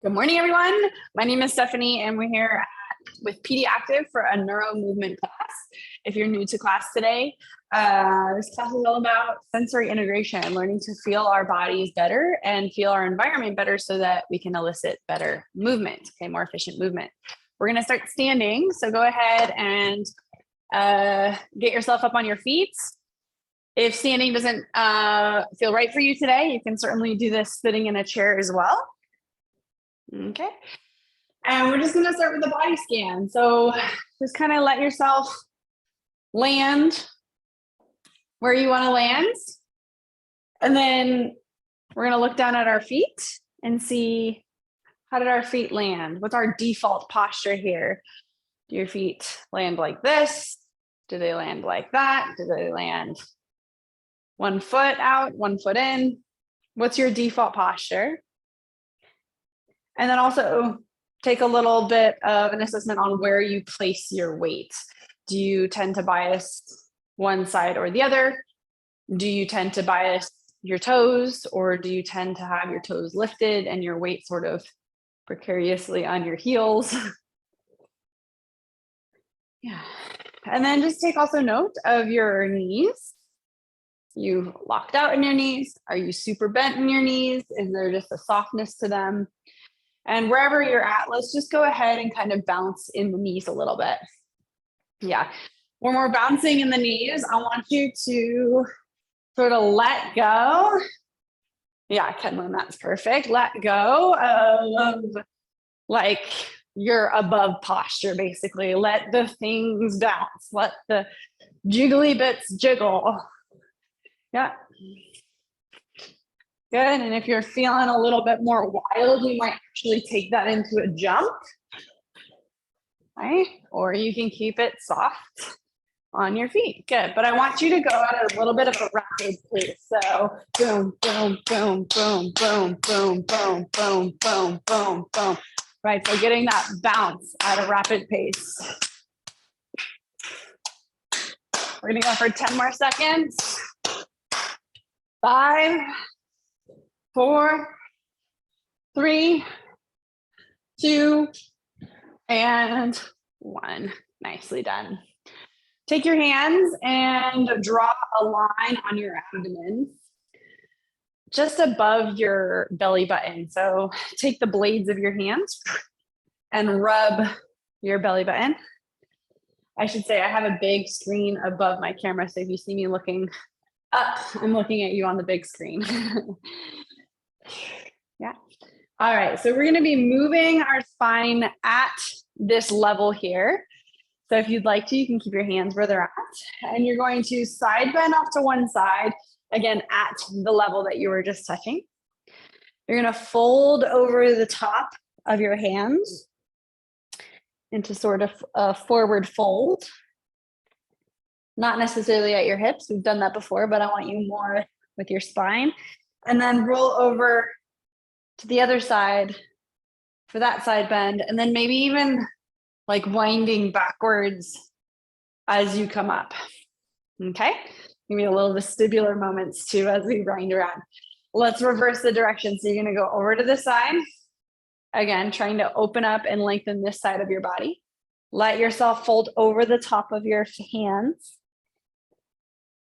Good morning, everyone. My name is Stephanie, and we're here with PD Active for a Neuro-Movement class. If you're new to class today, this class is all about sensory integration, learning to feel our bodies better and feel our environment better so that we can elicit better movement, okay, more efficient movement. We're going to start standing, so go ahead and get yourself up on your feet. If standing doesn't feel right for you today, you can certainly do this sitting in a chair as well. Okay, and we're just going to start with the body scan. So just kind of let yourself land where you want to land. And then we're going to look down at our feet and see, how did our feet land? What's our default posture here? Do your feet land like this? Do they land like that? Do they land 1 foot out, 1 foot in? What's your default posture? And then also take a little bit of an assessment on where you place your weight. Do you tend to bias one side or the other? Do you tend to bias your toes, or do you tend to have your toes lifted and your weight sort of precariously on your heels? Yeah. And then just take also note of your knees. You locked out in your knees? Are you super bent in your knees? Is there just a softness to them? And wherever you're at, let's just go ahead and kind of bounce in the knees a little bit. Yeah, when we're bouncing in the knees, I want you to sort of let go. Yeah, Kenlin, that's perfect. Let go of like your above posture, basically. Let the things bounce. Let the jiggly bits jiggle. Yeah. Good, and if you're feeling a little bit more wild, you might actually take that into a jump, right? Or you can keep it soft on your feet. Good, but I want you to go at a little bit of a rapid pace. So boom, boom, boom, boom, boom, boom, boom, boom, boom, boom, boom. Right, so getting that bounce at a rapid pace. We're gonna go for 10 more seconds. 5, 4, 3, 2, and 1. Nicely done. Take your hands and draw a line on your abdomen just above your belly button. So take the blades of your hands and rub your belly button. I should say I have a big screen above my camera, so if you see me looking up, I'm looking at you on the big screen. Yeah. All right, so we're going to be moving our spine at this level here. So if you'd like to, you can keep your hands where they're at, and you're going to side bend off to one side, again, at the level that you were just touching. You're going to fold over the top of your hands into sort of a forward fold. Not necessarily at your hips. We've done that before, but I want you more with your spine. And then roll over to the other side for that side bend, and then maybe even like winding backwards as you come up. Okay, give me a little vestibular moments too as we grind around. Let's reverse the direction. So you're going to go over to the side, again trying to open up and lengthen this side of your body. Let yourself fold over the top of your hands,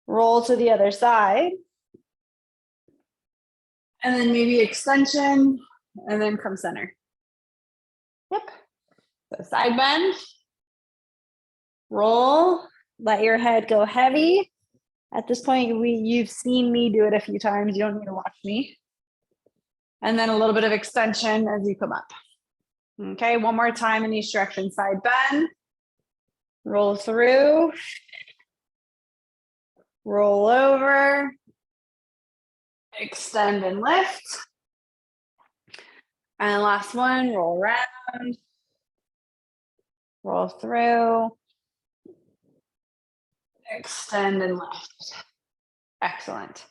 roll to the other side, and then maybe extension, and then come center. Yep. So side bend, roll, let your head go heavy. At this point, you've seen me do it a few times. You don't need to watch me. And then a little bit of extension as you come up. Okay, one more time in each direction. Side bend, roll through, roll over, extend and lift. And last one, roll around, roll through, extend and lift. Excellent.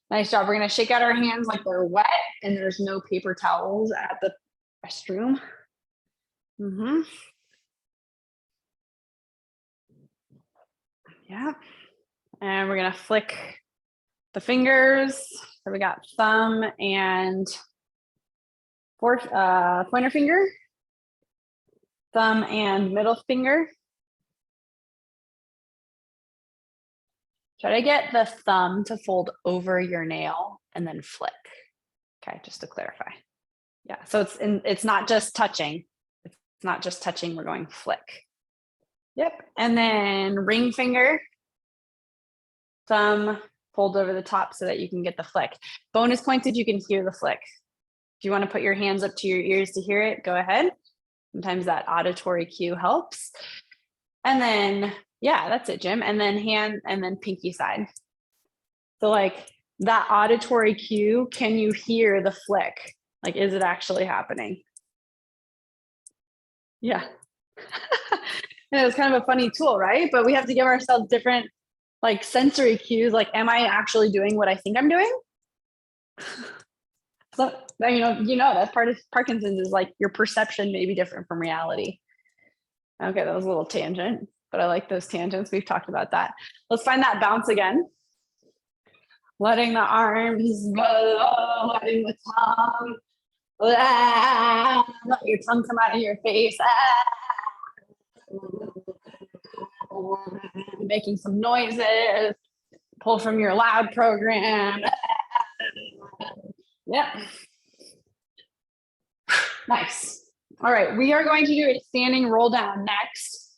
Nice job. We're going to shake out our hands like they're wet and there's no paper towels at the restroom. Yeah. And we're going to flick the fingers. So we got thumb and Pointer finger, thumb and middle finger. Try to get the thumb to fold over your nail and then flick. Okay, just to clarify. Yeah, so it's not just touching. It's not just touching, we're going flick. Yep, and then ring finger, thumb, fold over the top so that you can get the flick. Bonus points if you can hear the flick. If you want to put your hands up to your ears to hear it, go ahead. Sometimes that auditory cue helps. And then, yeah, that's it, Jim. And then hand and then pinky side. So like that auditory cue, can you hear the flick? Like, is it actually happening? Yeah. And it was kind of a funny tool, right? But we have to give ourselves different like sensory cues. Like, am I actually doing what I think I'm doing? So, you know, that's part of Parkinson's is like your perception may be different from reality. Okay, that was a little tangent, but I like those tangents. We've talked about that. Let's find that bounce again. Letting the arms go, letting the tongue, let your tongue come out of your face. Making some noises, pull from your loud program. Yep. Nice. All right, we are going to do a standing roll down next.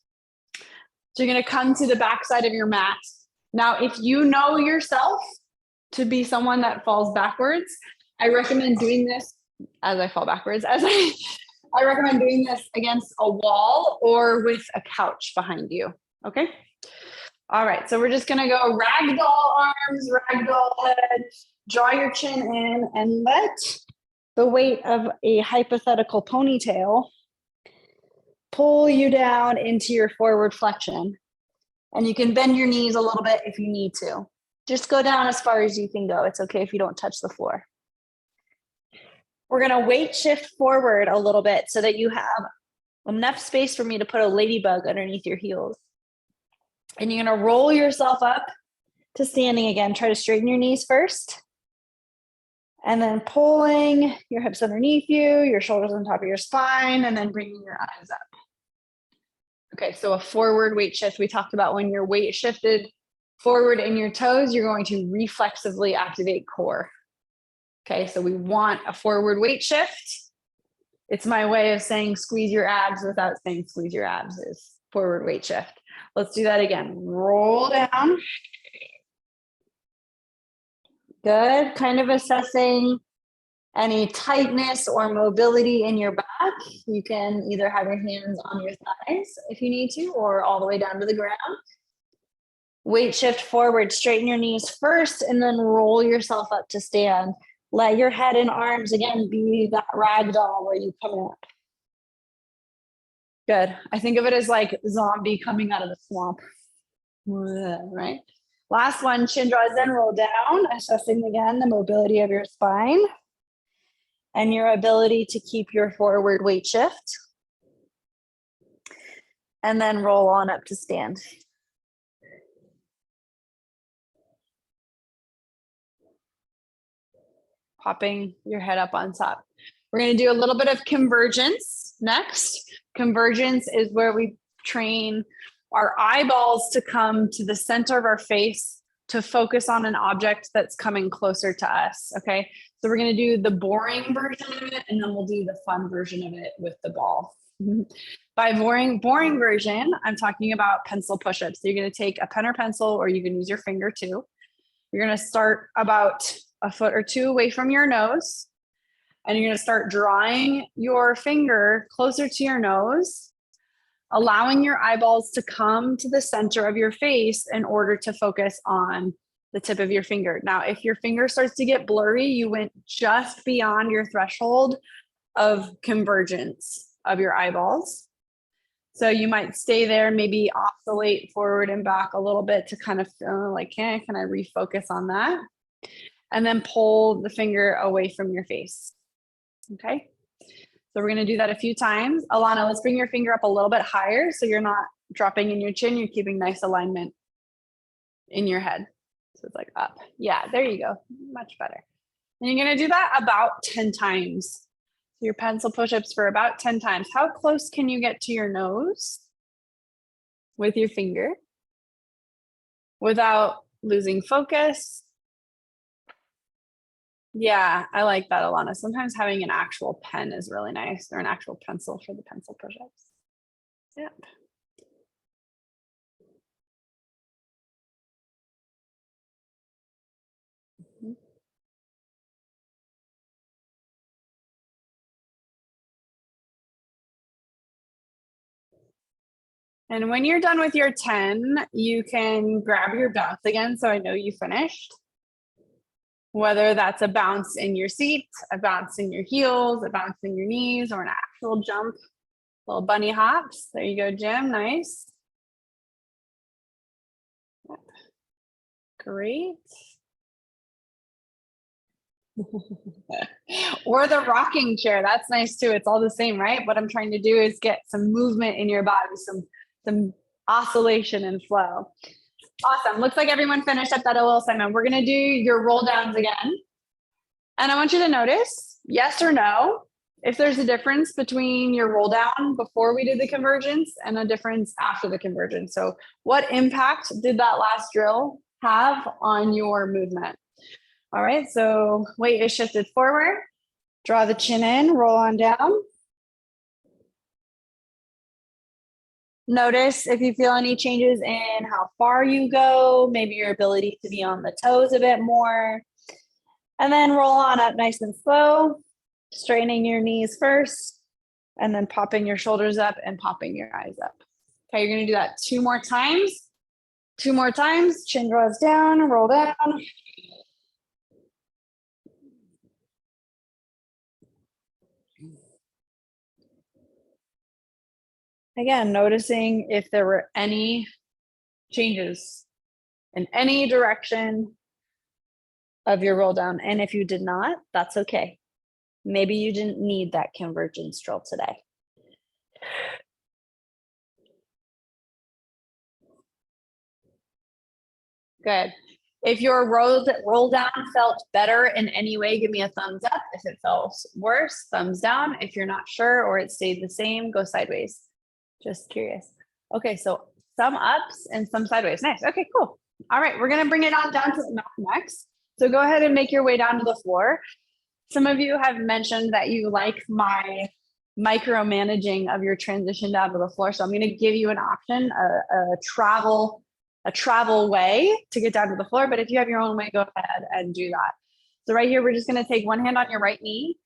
So you're going to come to the back side of your mat. Now, if you know yourself to be someone that falls backwards, I recommend doing this as I fall backwards. I recommend doing this against a wall or with a couch behind you. Okay. All right. So we're just going to go ragdoll arms, ragdoll head, draw your chin in and let the weight of a hypothetical ponytail pull you down into your forward flexion. And you can bend your knees a little bit if you need to. Just go down as far as you can go. It's okay if you don't touch the floor. We're going to weight shift forward a little bit so that you have enough space for me to put a ladybug underneath your heels. And you're going to roll yourself up to standing again. Try to straighten your knees first. And then pulling your hips underneath you, your shoulders on top of your spine, and then bringing your eyes up. Okay, so a forward weight shift. We talked about when you're weight shifted forward in your toes, you're going to reflexively activate core. Okay, so we want a forward weight shift. It's my way of saying squeeze your abs without saying squeeze your abs is forward weight shift. Let's do that again. Roll down. Good, kind of assessing any tightness or mobility in your back. You can either have your hands on your thighs if you need to, or all the way down to the ground. Weight shift forward, straighten your knees first, and then roll yourself up to stand. Let your head and arms, again, be that rag doll where you come up. Good. I think of it as like zombie coming out of the swamp. Right? Last one, chin draws in, roll down, assessing again the mobility of your spine and your ability to keep your forward weight shift. And then roll on up to stand. Popping your head up on top. We're going to do a little bit of convergence next. Convergence is where we train our eyeballs to come to the center of our face to focus on an object that's coming closer to us. Okay, so we're going to do the boring version of it, and then we'll do the fun version of it with the ball. By boring version, I'm talking about pencil push-ups. So you're going to take a pen or pencil, or you can use your finger too. You're going to start about a foot or two away from your nose, and you're going to start drawing your finger closer to your nose, allowing your eyeballs to come to the center of your face in order to focus on the tip of your finger. Now, if your finger starts to get blurry, you went just beyond your threshold of convergence of your eyeballs. So you might stay there, maybe oscillate forward and back a little bit to kind of feel like, can I refocus on that? And then pull the finger away from your face. Okay. So we're going to do that a few times. Alana, let's bring your finger up a little bit higher so you're not dropping in your chin. You're keeping nice alignment in your head. So it's like up. Yeah, there you go. Much better. And you're going to do that about 10 times. Your pencil push-ups for about 10 times. How close can you get to your nose with your finger without losing focus? Yeah, I like that, Alana. Sometimes having an actual pen is really nice, or an actual pencil for the pencil push-ups. Yep. And when you're done with your 10, you can grab your bounce again. So I know you finished. Whether that's a bounce in your seat, a bounce in your heels, a bounce in your knees, or an actual jump, little bunny hops. There you go, Jim. Nice. Great. Or the rocking chair. That's nice too. It's all the same, right? What I'm trying to do is get some movement in your body, some oscillation and flow. Awesome. Looks like everyone finished up that little assignment. We're going to do your roll downs again. And I want you to notice, yes or no, if there's a difference between your roll down before we did the convergence and a difference after the convergence. So what impact did that last drill have on your movement? All right, so weight is shifted forward. Draw the chin in, roll on down. Notice if you feel any changes in how far you go, maybe your ability to be on the toes a bit more. And then roll on up nice and slow, straightening your knees first, and then popping your shoulders up and popping your eyes up. Okay, you're gonna do that 2 more times. 2 more times, chin draws down, roll down. Again, noticing if there were any changes in any direction of your roll down. And if you did not, that's okay. Maybe you didn't need that convergence drill today. Good. If your roll down felt better in any way, give me a thumbs up. If it felt worse, thumbs down. If you're not sure or it stayed the same, go sideways. Just curious. Okay, so some ups and some sideways. Nice. Okay, cool. All right, we're going to bring it on down to the mat next. So go ahead and make your way down to the floor. Some of you have mentioned that you like my micromanaging of your transition down to the floor. So I'm going to give you an option, a travel way to get down to the floor. But if you have your own way, go ahead and do that. So right here, we're just going to take one hand on your right knee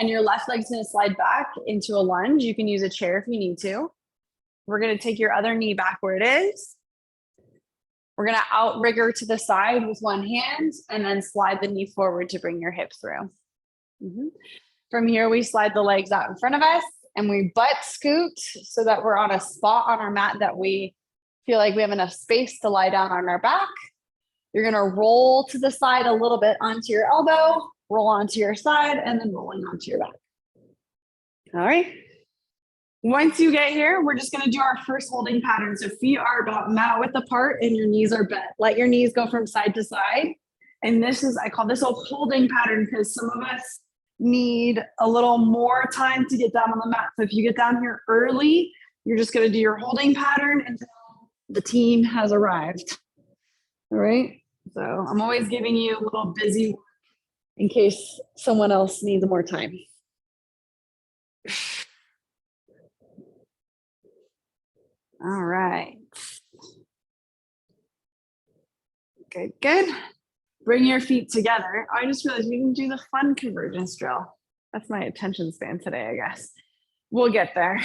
and your left leg's going to slide back into a lunge. You can use a chair if you need to. We're going to take your other knee back where it is. We're going to outrigger to the side with one hand and then slide the knee forward to bring your hip through. From here, we slide the legs out in front of us and we butt scoot so that we're on a spot on our mat that we feel like we have enough space to lie down on our back. You're going to roll to the side a little bit onto your elbow, roll onto your side, and then rolling onto your back. All right. Once you get here, we're just going to do our first holding pattern. So feet are about mat width apart and your knees are bent. Let your knees go from side to side. And this is, I call this a holding pattern because some of us need a little more time to get down on the mat. So if you get down here early, you're just going to do your holding pattern until the team has arrived. All right. So I'm always giving you a little busy work in case someone else needs more time. All right. Good, good. Bring your feet together. I just realized we can do the fun convergence drill. That's my attention span today, I guess. We'll get there.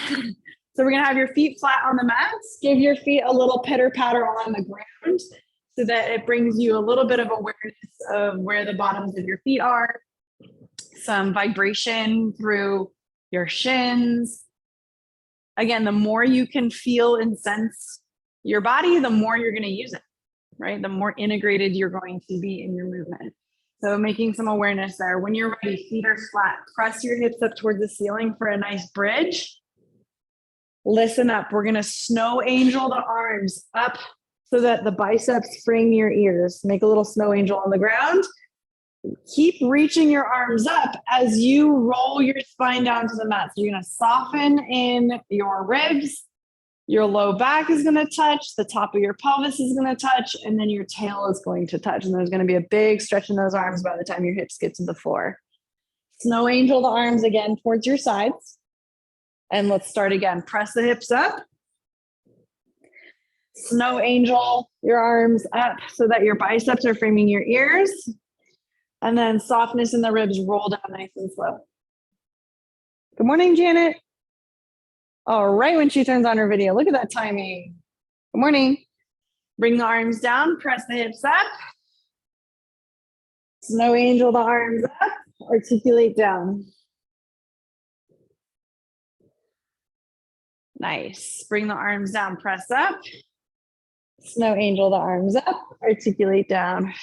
So we're gonna have your feet flat on the mats. Give your feet a little pitter patter on the ground so that it brings you a little bit of awareness of where the bottoms of your feet are. Some vibration through your shins. Again, the more you can feel and sense your body, the more you're going to use it, right? The more integrated you're going to be in your movement. So making some awareness there. When you're ready, feet are flat. Press your hips up towards the ceiling for a nice bridge. Listen up. We're going to snow angel the arms up so that the biceps frame your ears. Make a little snow angel on the ground. Keep reaching your arms up as you roll your spine down to the mat. So you're going to soften in your ribs. Your low back is going to touch. The top of your pelvis is going to touch. And then your tail is going to touch. And there's going to be a big stretch in those arms by the time your hips get to the floor. Snow angel the arms again towards your sides. And let's start again. Press the hips up. Snow angel your arms up so that your biceps are framing your ears. And then softness in the ribs, roll down nice and slow. Good morning, Janet. All right, when she turns on her video, look at that timing. Good morning. Bring the arms down, press the hips up. Snow angel the arms up, articulate down. Nice. Bring the arms down, press up. Snow angel the arms up, articulate down.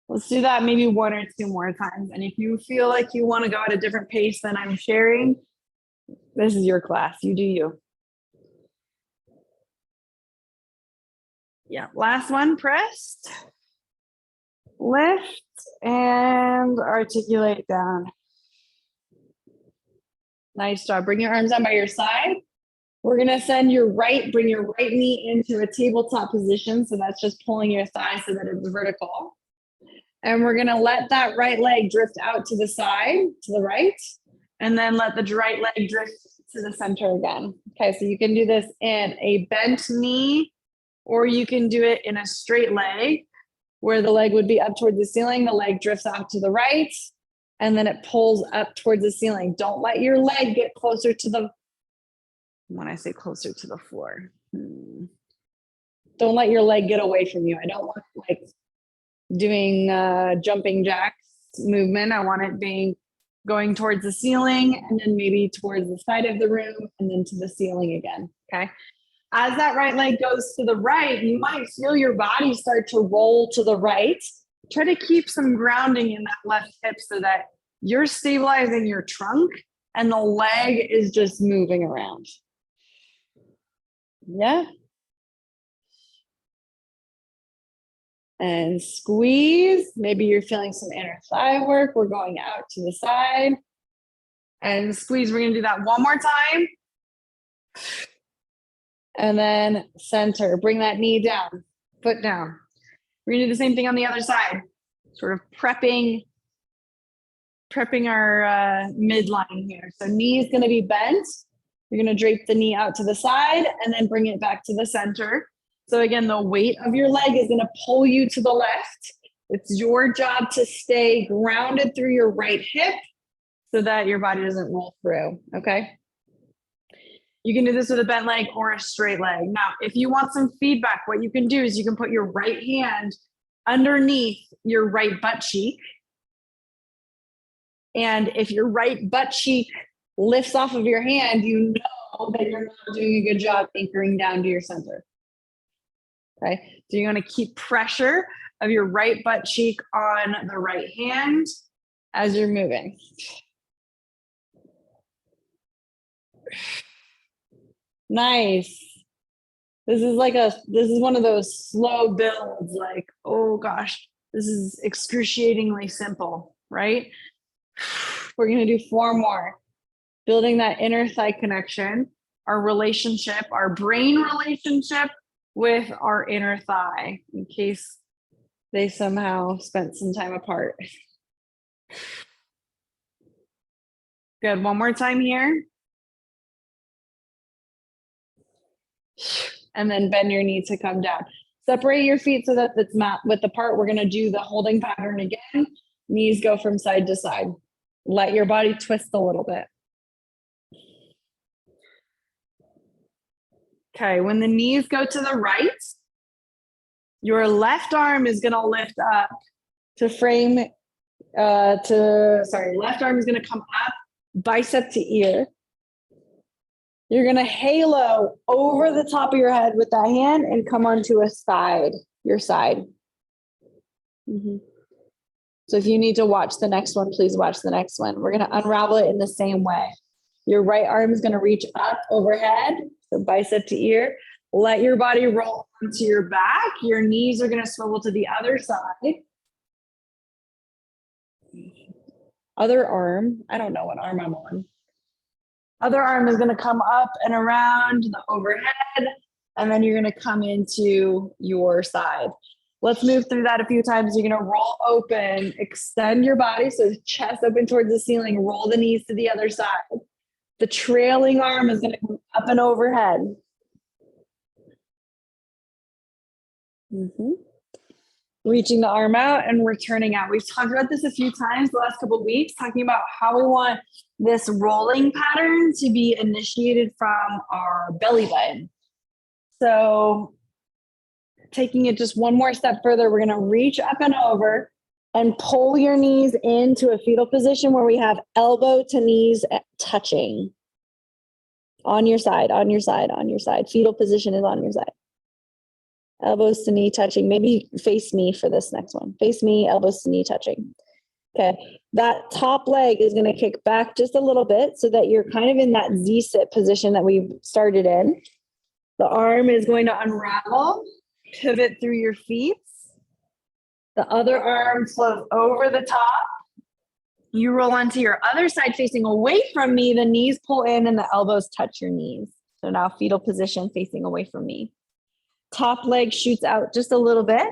Let's do that maybe 1 or 2 more times. And if you feel like you want to go at a different pace than I'm sharing, this is your class. You do you. Yeah, last one, pressed. Lift and articulate down. Nice job. Bring your arms down by your side. We're going to bring your right knee into a tabletop position. So that's just pulling your thigh so that it's vertical. And we're going to let that right leg drift out to the side, to the right, and then let the right leg drift to the center again. Okay, so you can do this in a bent knee, or you can do it in a straight leg, where the leg would be up towards the ceiling, the leg drifts out to the right, and then it pulls up towards the ceiling. Don't let your leg get closer to the, when I say closer to the floor, don't let your leg get away from you. I don't want like doing jumping jacks movement. I want it being going towards the ceiling and then maybe towards the side of the room and then to the ceiling again. Okay. As that right leg goes to the right, you might feel your body start to roll to the right. Try to keep some grounding in that left hip so that you're stabilizing your trunk and the leg is just moving around. Yeah. And squeeze. Maybe you're feeling some inner thigh work. We're going out to the side. And squeeze. We're going to do that one more time. And then center. Bring that knee down, foot down. We're going to do the same thing on the other side. Sort of prepping our midline here. So knee is going to be bent. You're going to drape the knee out to the side and then bring it back to the center. So again, the weight of your leg is going to pull you to the left. It's your job to stay grounded through your right hip so that your body doesn't roll through, okay? You can do this with a bent leg or a straight leg. Now, if you want some feedback, what you can do is you can put your right hand underneath your right butt cheek. And if your right butt cheek lifts off of your hand, you know that you're not doing a good job anchoring down to your center. Okay, so you're going to keep pressure of your right butt cheek on the right hand as you're moving. Nice. This is one of those slow builds, like, oh gosh, this is excruciatingly simple, right? We're going to do 4 more. Building that inner thigh connection, our relationship, our brain relationship with our inner thigh, in case they somehow spent some time apart. Good. One more time here. And then bend your knee to come down. Separate your feet so that it's not width apart. We're going to do the holding pattern again. Knees go from side to side. Let your body twist a little bit. Okay, when the knees go to the right, your left arm is going to lift up to frame, left arm is going to come up, bicep to ear. You're going to halo over the top of your head with that hand and come onto your side. So if you need to watch the next one, please watch the next one. We're going to unravel it in the same way. Your right arm is going to reach up overhead, so bicep to ear. Let your body roll onto your back. Your knees are going to swivel to the other side. Other arm, I don't know what arm I'm on. Other arm is going to come up and around the overhead, and then you're going to come into your side. Let's move through that a few times. You're going to roll open, extend your body, so chest open towards the ceiling, roll the knees to the other side. The trailing arm is going to come up and overhead. Reaching the arm out and returning out. We've talked about this a few times the last couple of weeks, talking about how we want this rolling pattern to be initiated from our belly button. So taking it just one more step further, we're going to reach up and over and pull your knees into a fetal position where we have elbow to knees touching. On your side, on your side, on your side. Fetal position is on your side. Elbows to knee touching. Maybe face me for this next one. Face me, elbows to knee touching. Okay. That top leg is going to kick back just a little bit so that you're kind of in that Z-sit position that we started in. The arm is going to unravel, pivot through your feet. The other arm flows over the top. You roll onto your other side facing away from me. The knees pull in and the elbows touch your knees. So now fetal position facing away from me. Top leg shoots out just a little bit.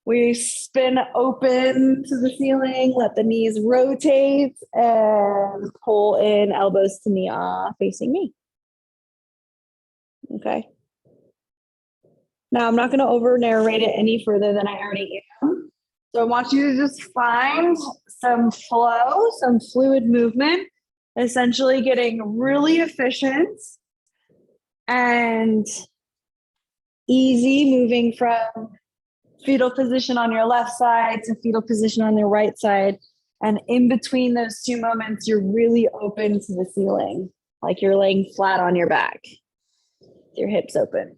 We spin open to the ceiling, let the knees rotate and pull in elbows to knee facing me. Okay. Now I'm not going to over narrate it any further than I already am. So I want you to just find some flow, some fluid movement, essentially getting really efficient and easy, moving from fetal position on your left side to fetal position on your right side. And in between those two moments, you're really open to the ceiling, like you're laying flat on your back, your hips open.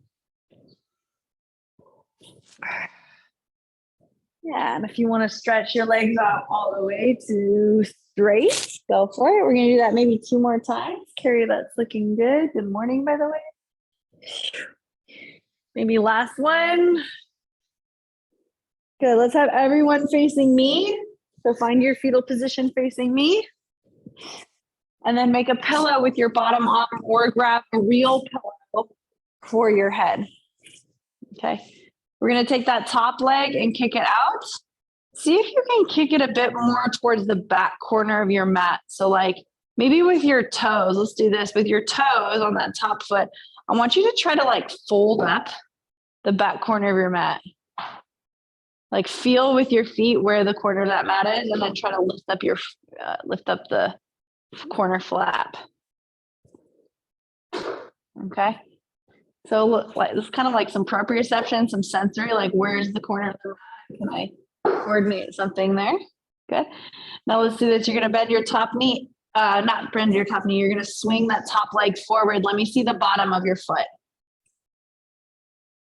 Yeah, and if you want to stretch your legs out all the way to straight, go for it. We're going to do that maybe 2 more times. Carrie, that's looking good. Good morning, by the way. Maybe last one. Good, let's have everyone facing me. So find your fetal position facing me. And then make a pillow with your bottom arm or grab a real pillow for your head. Okay. We're going to take that top leg and kick it out. See if you can kick it a bit more towards the back corner of your mat. So like maybe with your toes, let's do this with your toes on that top foot. I want you to try to like fold up the back corner of your mat. Like feel with your feet where the corner of that mat is, and then try to lift up the corner flap. Okay. So look, like it's kind of like some proprioception, some sensory, like where's the corner of the mat? Can I coordinate something there? Good. Now let's do this. You're going to bend your top knee, not bend your top knee. You're going to swing that top leg forward. Let me see the bottom of your foot.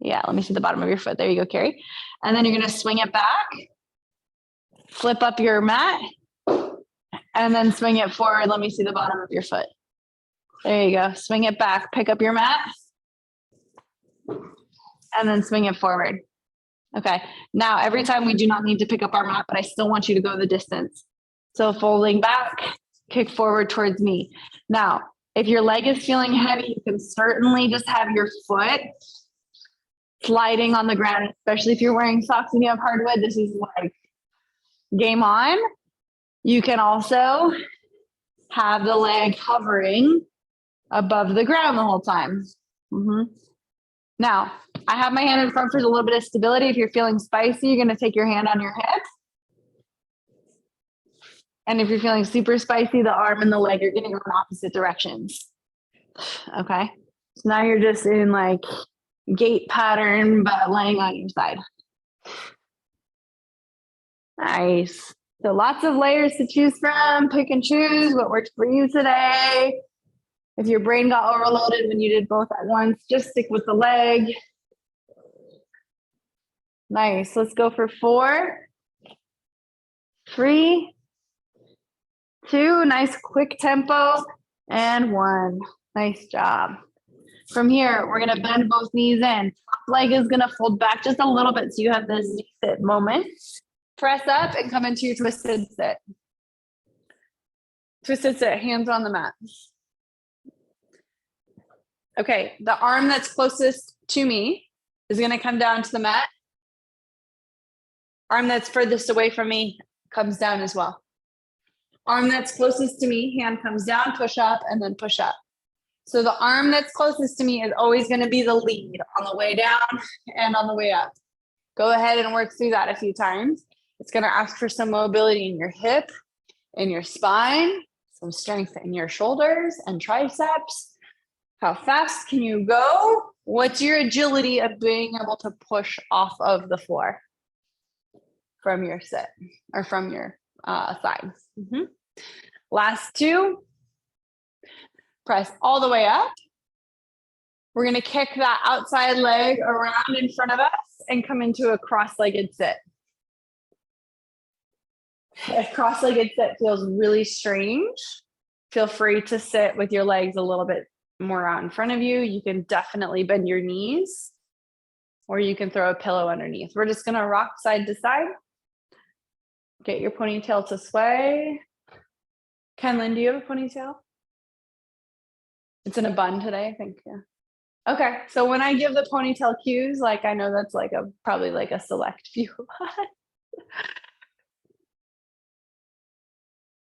Yeah, let me see the bottom of your foot. There you go, Carrie. And then you're going to swing it back, flip up your mat, and then swing it forward. Let me see the bottom of your foot. There you go. Swing it back, pick up your mat, and then swing it forward. Okay. Now, every time we do not need to pick up our mat, but I still want you to go the distance. So folding back, kick forward towards me. Now, if your leg is feeling heavy, you can certainly just have your foot sliding on the ground, especially if you're wearing socks and you have hardwood. This is like game on. You can also have the leg hovering above the ground the whole time. Now, I have my hand in front for a little bit of stability. If you're feeling spicy, you're going to take your hand on your hip. And if you're feeling super spicy, the arm and the leg are going to go in opposite directions. Okay. So now you're just in like gait pattern, but laying on your side. Nice. So lots of layers to choose from. Pick and choose what works for you today. If your brain got overloaded when you did both at once, just stick with the leg. Nice. Let's go for 4, 3, 2. Nice quick tempo. And 1. Nice job. From here, we're gonna bend both knees in. Top leg is gonna fold back just a little bit so you have this sit moment. Press up and come into your twisted sit. Twisted sit, hands on the mat. Okay, the arm that's closest to me is gonna come down to the mat. Arm that's furthest away from me comes down as well. Arm that's closest to me, hand comes down, push up, and then push up. So the arm that's closest to me is always going to be the lead on the way down and on the way up. Go ahead and work through that a few times. It's going to ask for some mobility in your hip, in your spine, some strength in your shoulders and triceps. How fast can you go? What's your agility of being able to push off of the floor from your sit or from your sides? Last two. Press all the way up. We're going to kick that outside leg around in front of us and come into a cross-legged sit. If cross-legged sit feels really strange, feel free to sit with your legs a little bit more out in front of you. You can definitely bend your knees, or you can throw a pillow underneath. We're just going to rock side to side. Get your ponytail to sway. Kenlyn, do you have a ponytail? It's in a bun today, I think. Yeah. Okay. So when I give the ponytail cues, like I know that's like probably like a select few.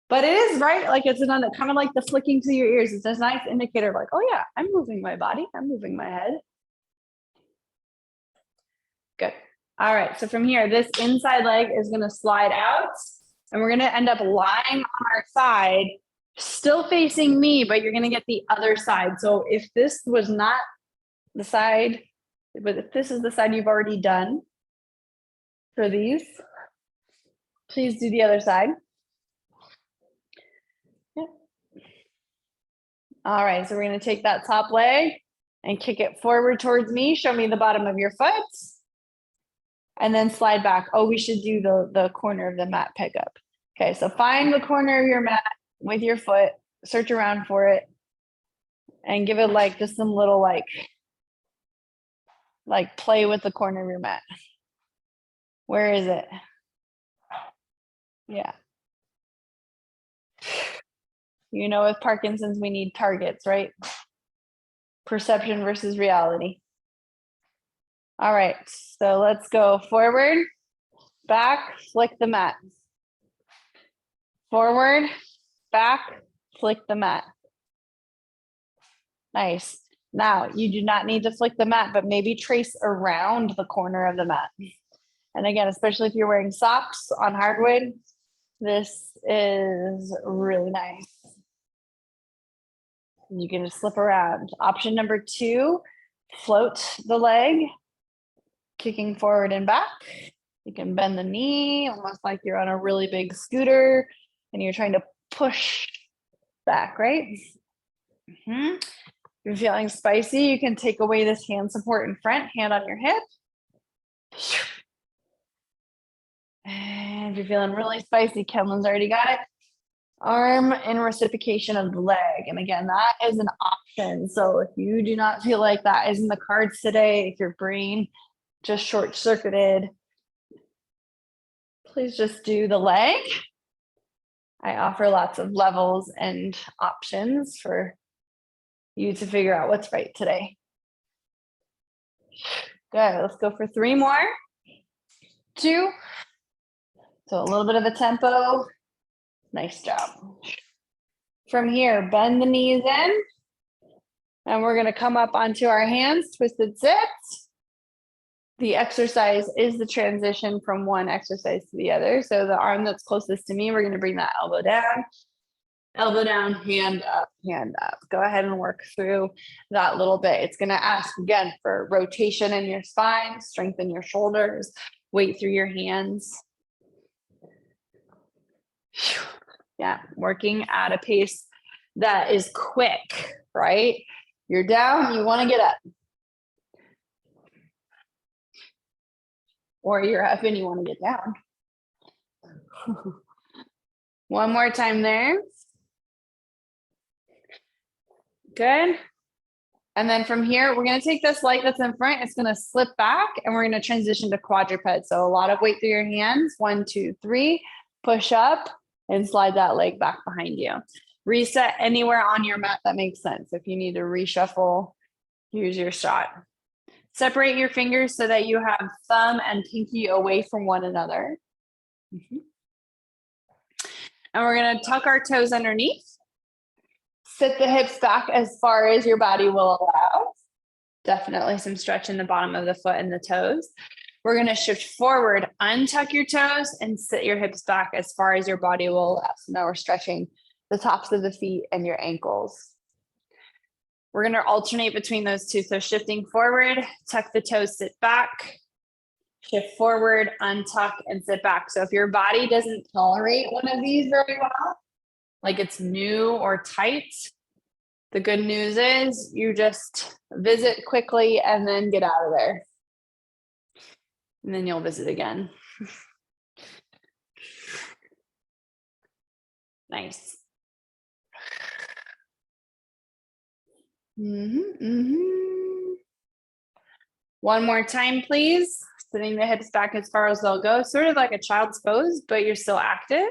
But it is, right? Like it's another kind of like the flicking to your ears. It's a nice indicator of like, oh yeah, I'm moving my body. I'm moving my head. Good. All right. So from here, this inside leg is going to slide out and we're going to end up lying on our side, still facing me, but you're going to get the other side. So if this was not the side, but if this is the side you've already done for these, please do the other side. Yeah. All right, so we're going to take that top leg and kick it forward towards me. Show me the bottom of your foot. And then slide back. Oh, we should do the corner of the mat pickup. Okay, so find the corner of your mat with your foot, search around for it, and give it like just some little like play with the corner of your mat. Where is it? Yeah. You know, with Parkinson's, we need targets, right? Perception versus reality. All right, so let's go forward, back, flick the mat. Forward, back, flick the mat. Nice. Now, you do not need to flick the mat, but maybe trace around the corner of the mat. And again, especially if you're wearing socks on hardwood, this is really nice. You can just slip around. Option number 2, float the leg, kicking forward and back. You can bend the knee, almost like you're on a really big scooter and you're trying to push back, right? If you're feeling spicy, you can take away this hand support in front, hand on your hip. And if you're feeling really spicy, Kenlyn's already got it. Arm in reciprocation of the leg. And again, that is an option. So if you do not feel like that is in the cards today, if your brain just short-circuited, please just do the leg. I offer lots of levels and options for you to figure out what's right today. Good. Let's go for 3 more. 2. So a little bit of a tempo. Nice job. From here, bend the knees in. And we're going to come up onto our hands, twisted sits. The exercise is the transition from one exercise to the other. So the arm that's closest to me, we're going to bring that elbow down, hand up, hand up. Go ahead and work through that little bit. It's going to ask again for rotation in your spine, strengthen your shoulders, weight through your hands. Yeah, working at a pace that is quick, right? You're down, you want to get up. Or you're up and you want to get down. One more time there. Good. And then from here, we're going to take this leg that's in front. It's going to slip back and we're going to transition to quadruped. So a lot of weight through your hands. 1, 2, 3, push up and slide that leg back behind you. Reset anywhere on your mat that makes sense. If you need to reshuffle, use your shot. Separate your fingers so that you have thumb and pinky away from one another. And we're going to tuck our toes underneath. Sit the hips back as far as your body will allow. Definitely some stretch in the bottom of the foot and the toes. We're going to shift forward, untuck your toes, and sit your hips back as far as your body will allow. So now we're stretching the tops of the feet and your ankles. We're going to alternate between those two. So shifting forward, tuck the toes, sit back, shift forward, untuck, and sit back. So if your body doesn't tolerate one of these very well, like it's new or tight, the good news is you just visit quickly and then get out of there. And then you'll visit again. Nice. One more time, please. Sitting the hips back as far as they'll go, sort of like a child's pose, but you're still active.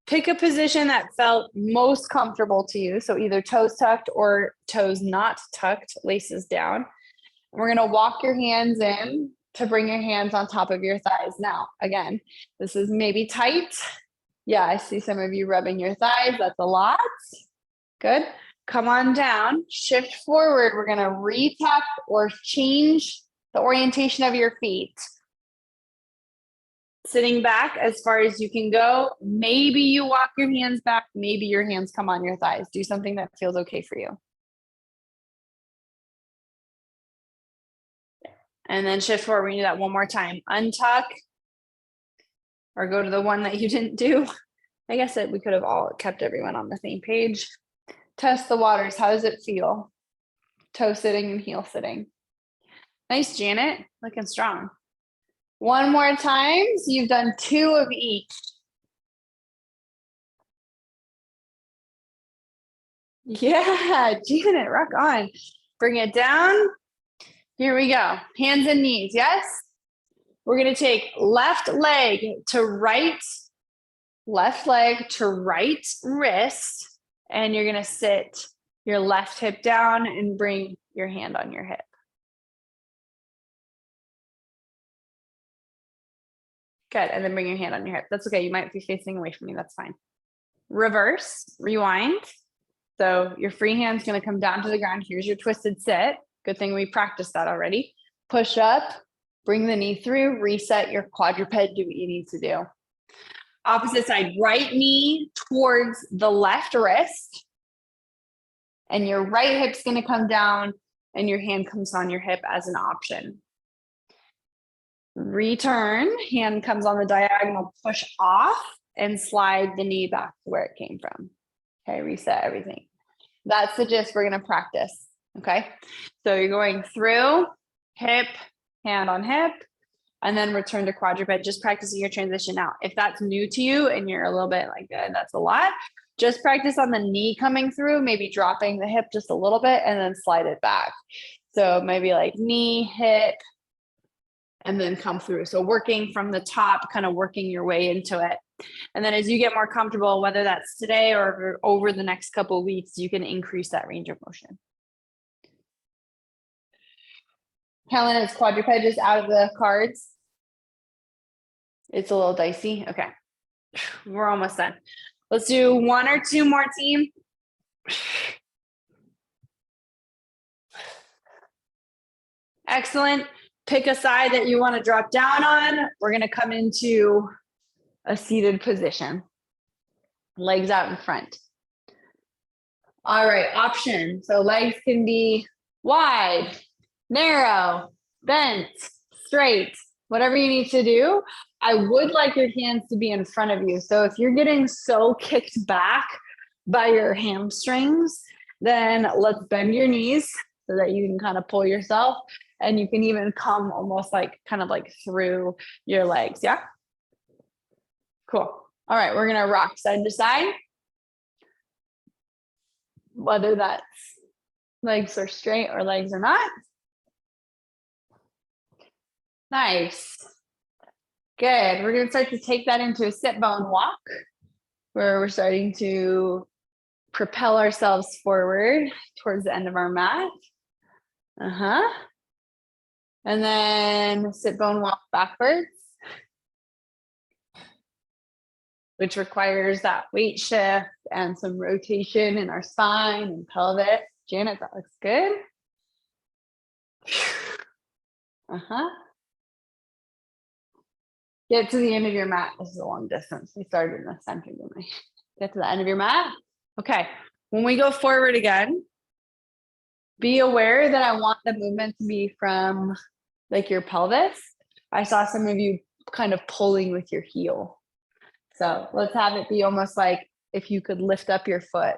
Pick a position that felt most comfortable to you. So either toes tucked or toes not tucked, laces down. We're going to walk your hands in to bring your hands on top of your thighs. Now, again, this is maybe tight. Yeah, I see some of you rubbing your thighs. That's a lot. Good. Come on down, shift forward. We're going to retuck or change the orientation of your feet. Sitting back as far as you can go. Maybe you walk your hands back. Maybe your hands come on your thighs. Do something that feels okay for you. And then shift forward. We do that one more time. Untuck or go to the one that you didn't do. I guess we could have all kept everyone on the same page. Test the waters. How does it feel? Toe sitting and heel sitting. Nice, Janet. Looking strong. One more time. So you've done 2 of each. Yeah, Janet, rock on. Bring it down. Here we go. Hands and knees. Yes. We're going to take left leg to right, left leg to right wrist. And you're going to sit your left hip down and bring your hand on your hip. Good. And then bring your hand on your hip. That's okay. You might be facing away from me. That's fine. Reverse, rewind. So your free hand's going to come down to the ground. Here's your twisted sit. Good thing we practiced that already. Push up, bring the knee through, reset your quadruped, do what you need to do. Opposite side, right knee towards the left wrist. And your right hip's going to come down and your hand comes on your hip as an option. Return, hand comes on the diagonal, push off and slide the knee back to where it came from. Okay, reset everything. That's the gist we're going to practice. Okay, so you're going through, hip, hand on hip, and then return to quadruped, just practicing your transition out. If that's new to you and you're a little bit like, that's a lot, just practice on the knee coming through, maybe dropping the hip just a little bit and then slide it back. So maybe like knee, hip, and then come through. So working from the top, kind of working your way into it. And then as you get more comfortable, whether that's today or over the next couple of weeks, you can increase that range of motion. Helen, is quadruped just out of the cards? It's a little dicey. Okay. We're almost done. Let's do 1 or 2 more, team. Excellent. Pick a side that you want to drop down on. We're going to come into a seated position. Legs out in front. All right, option. So legs can be wide, narrow, bent, straight, whatever you need to do. I would like your hands to be in front of you. So if you're getting so kicked back by your hamstrings, then let's bend your knees so that you can kind of pull yourself, and you can even come almost like kind of like through your legs. Yeah. Cool. All right. We're going to rock side to side. whether that's legs are straight or legs are not. Nice. Good. We're going to start to take that into a sit bone walk where we're starting to propel ourselves forward towards the end of our mat. And then sit bone walk backwards, which requires that weight shift and some rotation in our spine and pelvis. Janet, that looks good. Get to the end of your mat. This is a long distance. We started in the center, didn't we? Get to the end of your mat. Okay. When we go forward again, be aware that I want the movement to be from like your pelvis. I saw some of you kind of pulling with your heel. So let's have it be almost like if you could lift up your foot.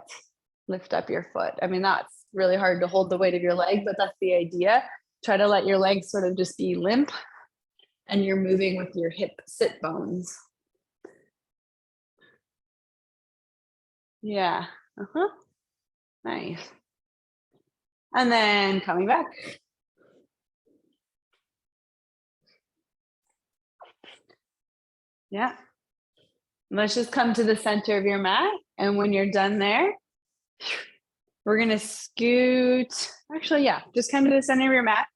Lift up your foot. I mean, that's really hard to hold the weight of your leg, but that's the idea. Try to let your legs sort of just be limp and you're moving with your hip sit bones. Yeah. Nice. And then coming back. Yeah. Let's just come to the center of your mat. And when you're done there, we're going to scoot. Actually, yeah, just come to the center of your mat.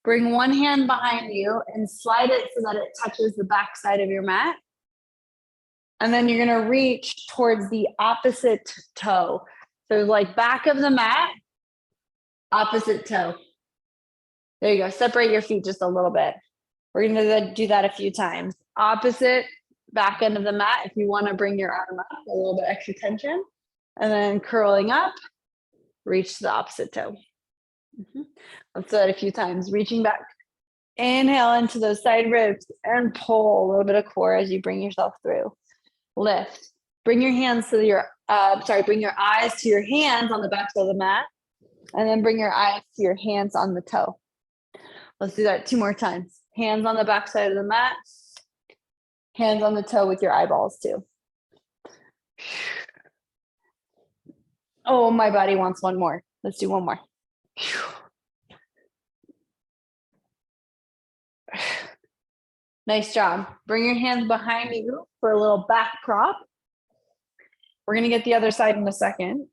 Bring one hand behind you and slide it so that it touches the back side of your mat. And then you're going to reach towards the opposite toe. So like back of the mat, opposite toe. There you go. Separate your feet just a little bit. We're going to do that a few times. Opposite back end of the mat. If you want to bring your arm up, a little bit extra tension. And then curling up, reach to the opposite toe. Let's do that a few times. Reaching back. Inhale into those side ribs and pull a little bit of core as you bring yourself through. Lift. Bring your hands to your, bring your eyes to your hands on the back of the mat. And then bring your eyes to your hands on the toe. Let's do that 2 more times. Hands on the back side of the mat. Hands on the toe with your eyeballs too. Oh, my body wants one more. Let's do one more. Nice job. Bring your hands behind you for a little back prop. We're going to get the other side in a second.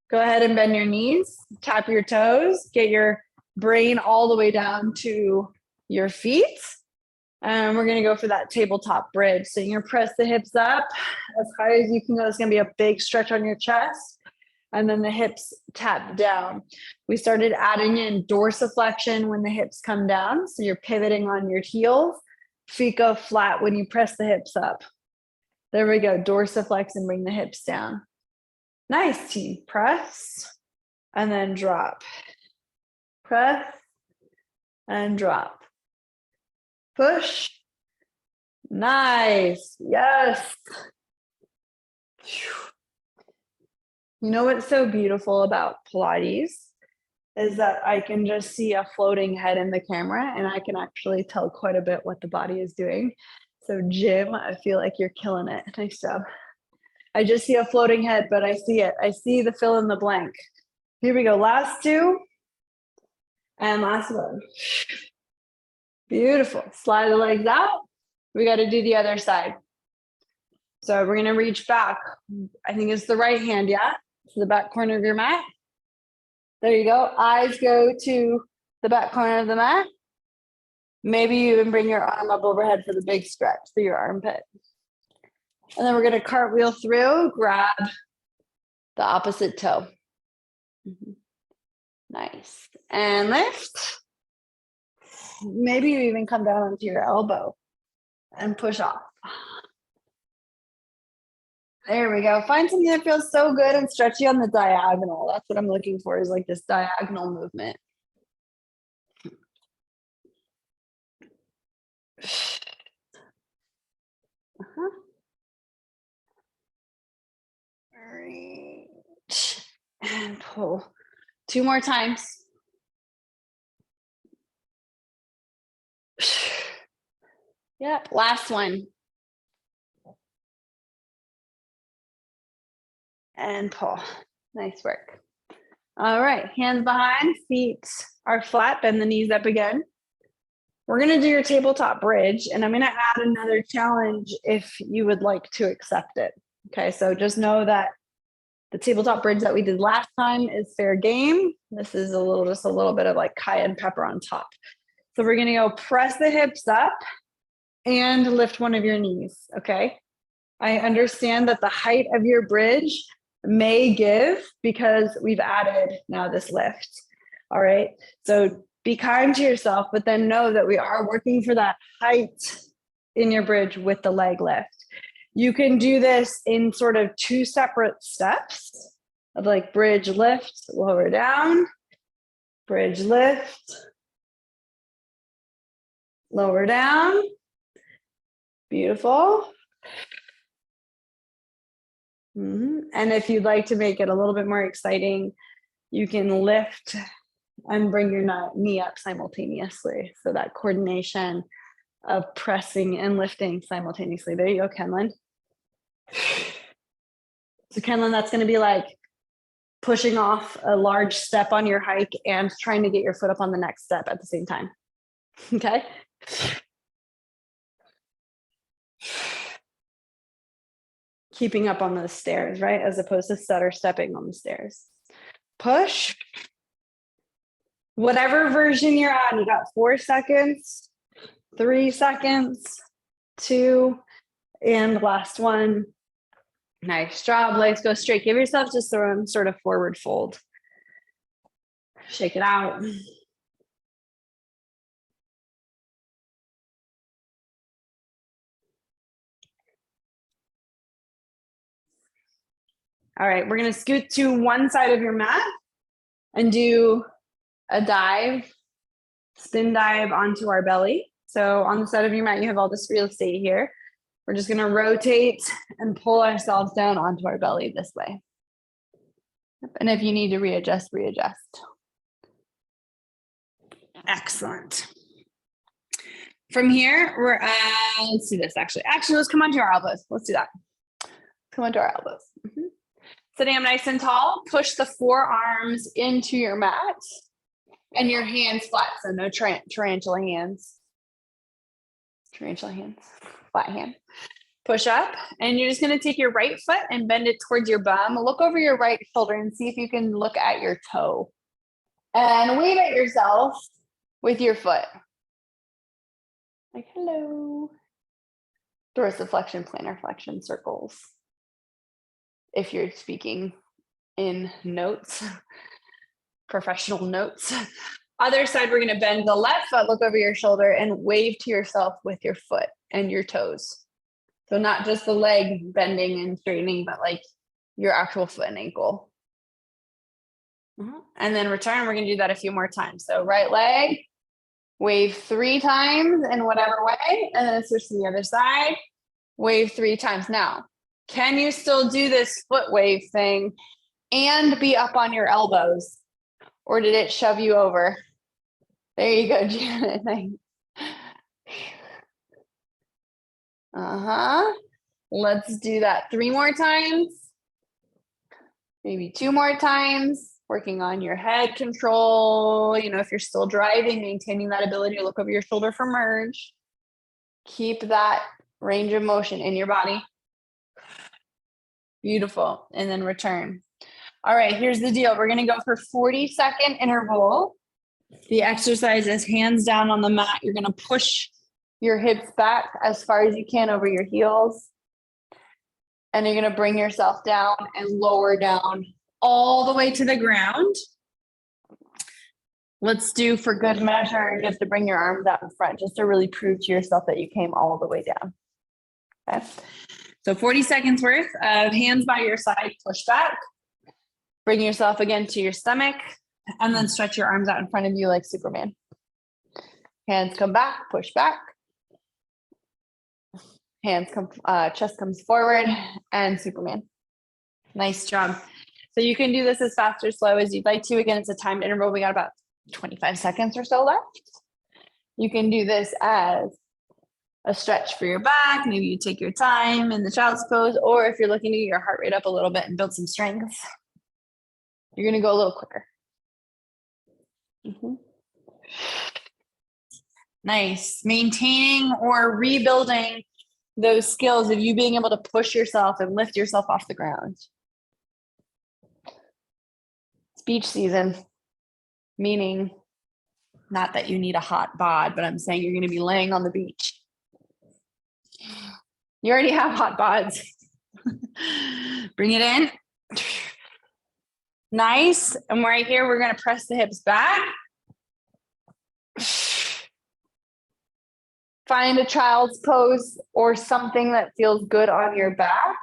Go ahead and bend your knees, tap your toes, get your brain all the way down to your feet. And we're going to go for that tabletop bridge. So you're going to press the hips up as high as you can go. It's going to be a big stretch on your chest. And then the hips tap down. We started adding in dorsiflexion when the hips come down. So you're pivoting on your heels. Feet go flat when you press the hips up. There we go. Dorsiflex and bring the hips down. Nice, team. Press and then drop. Press and drop. Push. Nice. Yes. You know what's so beautiful about Pilates is that I can just see a floating head in the camera and I can actually tell quite a bit what the body is doing. So Jim, I feel like you're killing it. Nice job. I just see a floating head, but I see it. I see the fill in the blank. Here we go. Last 2 and last one. Beautiful. Slide the legs out. We got to do the other side. So we're going to reach back. I think it's the right hand, yeah? To the back corner of your mat. There you go. Eyes go to the back corner of the mat. Maybe you even bring your arm up overhead for the big stretch for your armpit. And then we're going to cartwheel through, grab the opposite toe. Nice. And lift. Maybe you even come down onto your elbow and push off. There we go. Find something that feels so good and stretchy on the diagonal. That's what I'm looking for, is like this diagonal movement. Reach and pull. 2 more times. Yep, last one. and pull. Nice work. All right, hands behind, feet are flat, bend the knees up again. We're gonna do your tabletop bridge, and I'm gonna add another challenge if you would like to accept it. Okay, so just know that the tabletop bridge that we did last time is fair game. This is just a little bit of like cayenne pepper on top. So we're gonna go press the hips up and lift one of your knees, okay? I understand that the height of your bridge may give because we've added now this lift. All right. So be kind to yourself, but then know that we are working for that height in your bridge with the leg lift. You can do this in sort of two separate steps of like bridge lift, lower down, bridge lift, lower down. Beautiful. And if you'd like to make it a little bit more exciting, you can lift and bring your knee up simultaneously. So that coordination of pressing and lifting simultaneously. There you go, Kenlin. So Kenlin, that's going to be like pushing off a large step on your hike and trying to get your foot up on the next step at the same time. Okay. Keeping up on those stairs, right? As opposed to stutter stepping on the stairs. Push. Whatever version you're on, you got 4 seconds, 3 seconds, 2, and last one. Nice job. Legs go straight. Give yourself just some sort of forward fold. Shake it out. All right, we're going to scoot to one side of your mat and do a dive, spin dive onto our belly. So on the side of your mat, you have all this real estate here. We're just going to rotate and pull ourselves down onto our belly this way. And if you need to readjust, readjust. Excellent. From here, we're at, let's do this actually. Actually, let's come onto our elbows. Let's do that. Come onto our elbows. Sitting up nice and tall, push the forearms into your mat and your hands flat. So no tarantula hands. Tarantula hands, flat hand. Push up, and you're just going to take your right foot and bend it towards your bum. Look over your right shoulder and see if you can look at your toe. And wave at yourself with your foot. Like, hello. Dorsiflexion, plantar flexion circles. If you're speaking in notes, professional notes. Other side, we're going to bend the left foot, look over your shoulder, and wave to yourself with your foot and your toes. So not just the leg bending and straightening, but like your actual foot and ankle. And then return, we're going to do that a few more times. So right leg, wave 3 times in whatever way, and then switch to the other side, wave 3 times. Now, can you still do this foot wave thing and be up on your elbows? Or did it shove you over? There you go, Janet. Let's do that 3 more times. Maybe 2 more times. Working on your head control. You know, if you're still driving, maintaining that ability to look over your shoulder for merge. Keep that range of motion in your body. Beautiful. And then return. All right, here's the deal. We're going to go for 40-second interval. The exercise is hands down on the mat. You're going to push your hips back as far as you can over your heels. And you're going to bring yourself down and lower down all the way to the ground. Let's do, for good measure, you have to bring your arms out in front just to really prove to yourself that you came all the way down. Okay. So 40 seconds worth of hands by your side, push back. Bring yourself again to your stomach, and then stretch your arms out in front of you like Superman. Hands come back, push back. Hands come, chest comes forward, and Superman. Nice job. So you can do this as fast or slow as you'd like to. Again, it's a timed interval. We got about 25 seconds or so left. You can do this as a stretch for your back. Maybe you take your time in the child's pose, or if you're looking to get your heart rate up a little bit and build some strength, you're going to go a little quicker. Nice. Maintaining or rebuilding those skills of you being able to push yourself and lift yourself off the ground. It's beach season, meaning not that you need a hot bod, but I'm saying you're going to be laying on the beach. You already have hot bods. Bring it in. Nice. And right here, we're going to press the hips back. Find a child's pose or something that feels good on your back.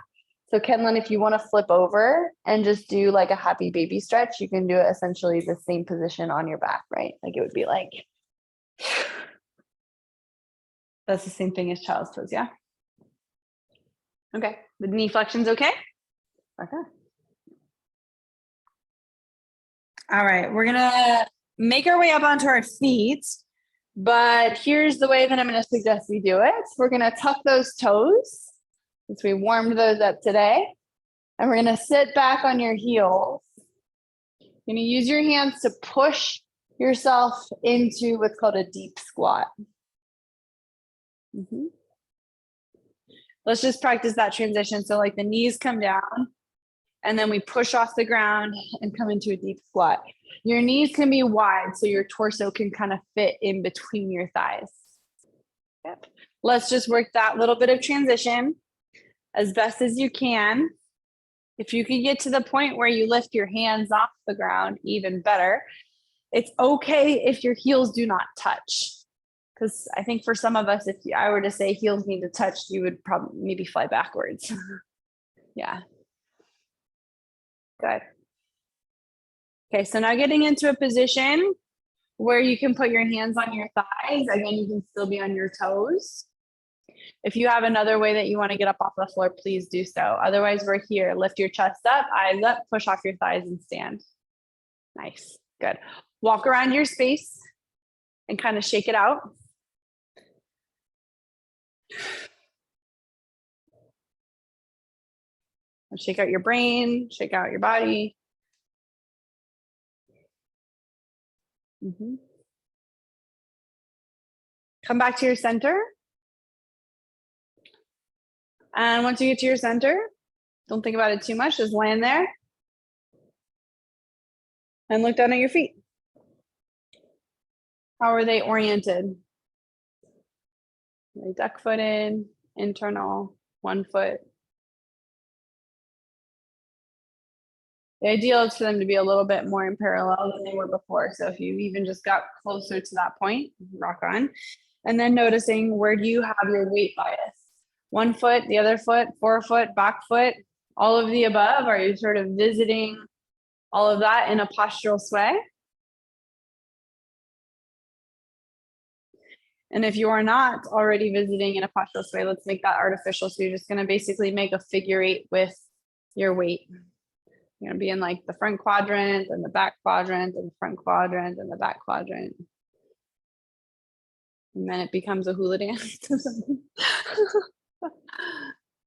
So Kenlyn, if you want to flip over and just do like a happy baby stretch, you can do it essentially the same position on your back, right? Like it would be like, that's the same thing as child's pose, yeah? Okay, the knee flexion's okay? Okay. All right, we're gonna make our way up onto our feet, but here's the way that I'm gonna suggest we do it. We're gonna tuck those toes, since we warmed those up today, and we're gonna sit back on your heels. You're gonna use your hands to push yourself into what's called a deep squat. Let's just practice that transition. So like the knees come down, and then we push off the ground and come into a deep squat. Your knees can be wide, so your torso can kind of fit in between your thighs. Yep. Let's just work that little bit of transition as best as you can. If you can get to the point where you lift your hands off the ground, even better. It's okay if your heels do not touch. Because I think for some of us, if I were to say heels need to touch, you would probably maybe fly backwards. Yeah. Good. Okay, so now getting into a position where you can put your hands on your thighs. Again, you can still be on your toes. If you have another way that you want to get up off the floor, please do so. Otherwise, we're here. Lift your chest up, eyes up, push off your thighs and stand. Nice, good. Walk around your space and kind of shake it out. Shake out your brain, shake out your body. Come back to your center. And once you get to your center, don't think about it too much, just land there. And look down at your feet. How are they oriented? Are they duck footed, internal, 1 foot? The ideal is for them to be a little bit more in parallel than they were before. So if you even just got closer to that point, rock on. And then noticing, where do you have your weight bias? 1 foot, the other foot, 4 foot, back foot, all of the above? Are you sort of visiting all of that in a postural sway? And if you are not already visiting in a postural sway, let's make that artificial. So you're just going to basically make a figure 8 with your weight. You're going to be in like the front quadrant and the back quadrant and the front quadrant and the back quadrant. And then it becomes a hula dance.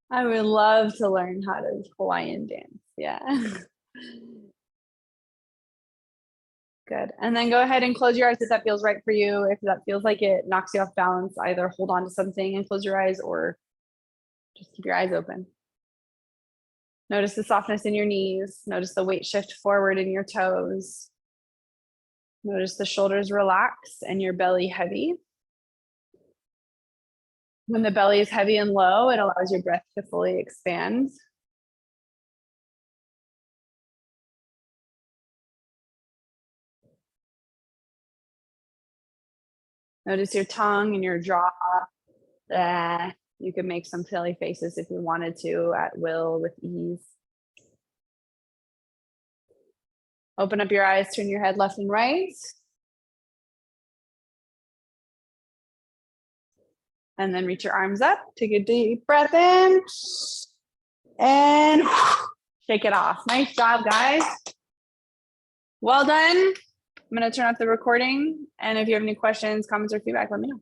I would love to learn how to Hawaiian dance. Yeah. Good. And then go ahead and close your eyes if that feels right for you. If that feels like it knocks you off balance, either hold on to something and close your eyes or just keep your eyes open. Notice the softness in your knees. Notice the weight shift forward in your toes. Notice the shoulders relax and your belly heavy. When the belly is heavy and low, it allows your breath to fully expand. Notice your tongue and your jaw. You can make some silly faces if you wanted to at will with ease. Open up your eyes, turn your head left and right. And then reach your arms up. Take a deep breath in. And shake it off. Nice job, guys. Well done. I'm going to turn off the recording. And if you have any questions, comments, or feedback, let me know.